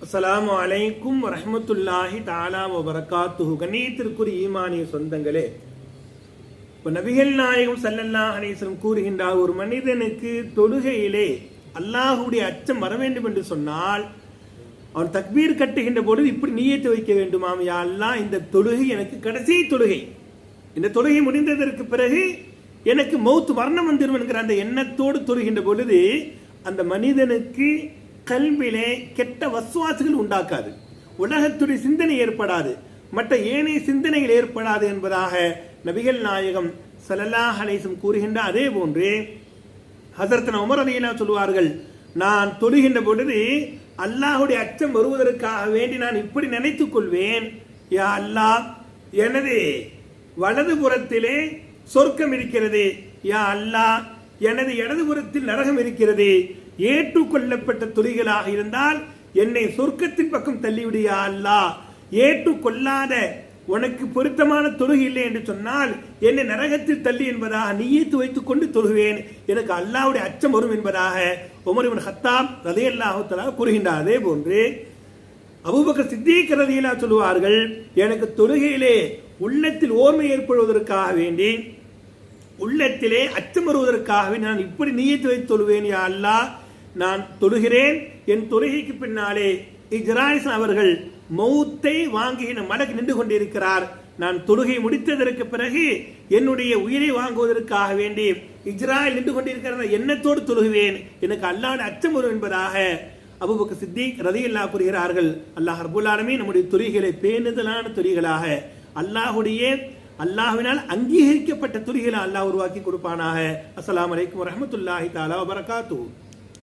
அஸ்ஸலாமு அலைக்கும் வரஹ்மத்துல்லாஹி தஆலா வபரகாத்துஹு. கண்ணியத்திற்குரிய ஈமானிய சொந்தங்களே, இப்போ நபிகள் நாயகம் ஸல்லல்லாஹு அலைஹி வஸல்லம் கூறுகின்றார், ஒரு மனிதனுக்கு தொழுகையிலே அல்லாஹ்வுடைய அச்சம் வர வேண்டும் என்று சொன்னால் அவன் தக்பீர் கட்டுகின்ற பொழுது இப்படி நியத்து வைக்க வேண்டுமாம், யா அல்லாஹ் இந்த தொழுகை எனக்கு கடைசி தொழுகை, இந்த தொழுகை முடிந்ததற்கு பிறகு எனக்கு மௌத் மரணம் வந்துடும் என்கிற அந்த எண்ணத்தோடு தொழுகின்ற பொழுது அந்த மனிதனுக்கு கல்விலே கெட்ட வசுவாசுகள் உண்டாக்காது, உலகத்துடைய சிந்தனை ஏற்படாது, மற்ற ஏனைய சிந்தனைகள் ஏற்படாது என்பதாக நபிகள் நாயகம் ஸல்லல்லாஹு அலைஹி வஸல்லம் கூறுகின்ற. அதே போன்று ஹஸரத் உமர் ரலியல்லாஹு சொல்வார்கள், நான் தொழுகின்ற பொழுது அல்லாஹ்வுடைய அச்சம் வருவதற்காக வேண்டி நான் இப்படி நினைத்துக் கொள்வேன், யா அல்லாஹ் எனது வலதுபுறத்திலே சொர்க்கம் இருக்கிறது, யா அல்லாஹ் எனது இடதுபுறத்தில் நரகம் இருக்கிறது, ஏற்றுக்கொள்ளப்பட்ட தொழுகைகளாக இருந்தால் என்னை சொர்க்கத்தின் பக்கம் தள்ளிவிடு யா அல்லாஹ், ஏற்றுக்கொள்ளாத உனக்கு பொருத்தமான தொழுகை இல்லை என்று சொன்னால் என்னை நரகத்தில் தள்ளி என்பதாக நியத்து வைத்துக் கொண்டு தொழுவேன், எனக்கு அல்லாஹ்வுடைய அச்சம் வரும் என்பதாக உமர் இப்னு கத்தாப் ரலியல்லாஹு தஆலா கூறுகின்றார். அதே போன்று அபூபக்கர் சித்தீக் ரலியல்லாஹு சொல்வார்கள், எனக்கு தொழுகையிலே உள்ளத்தில் ஓர்மை ஏற்படுவதற்காக வேண்டி, உள்ளத்திலே அச்சம் வருவதற்காகவே நான் இப்படி நியத்து வைத்து தொழுவேன், யா அல்லாஹ் நான் தொழுகிறேன், என் தொழுகைக்கு பின்னாலே இஸ்ராயில் அவர்கள் மௌத்தை வாங்குகிற மலக்கு நின்று கொண்டிருக்கிறார், நான் தொழுகை முடித்ததற்கு பிறகு என்னுடைய உயிரை வாங்குவதற்காக வேண்டி இஸ்ராயில் நின்று கொண்டிருக்கிற எண்ணத்தோடு தொழுகுவேன், எனக்கு அல்லாஹ்வுடைய அச்சம் வரும் என்பதாக அபூபக்கர் சித்தீக் ரலியல்லாஹு கூறுகிறார்கள். அல்லாஹ் ரப்பல் ஆலமீன் நம்முடைய தொழுகைகளை பேணுதலான தொழுகைகளாக, அல்லாஹ்வினால் அங்கீகரிக்கப்பட்ட தொழுகைகளை அல்லாஹ் உருவாக்கி கொடுப்பானாக. அஸ்ஸலாமு அலைக்கும் வரஹ்மத்துல்லாஹி தஆலா வபரகாத்துஹு.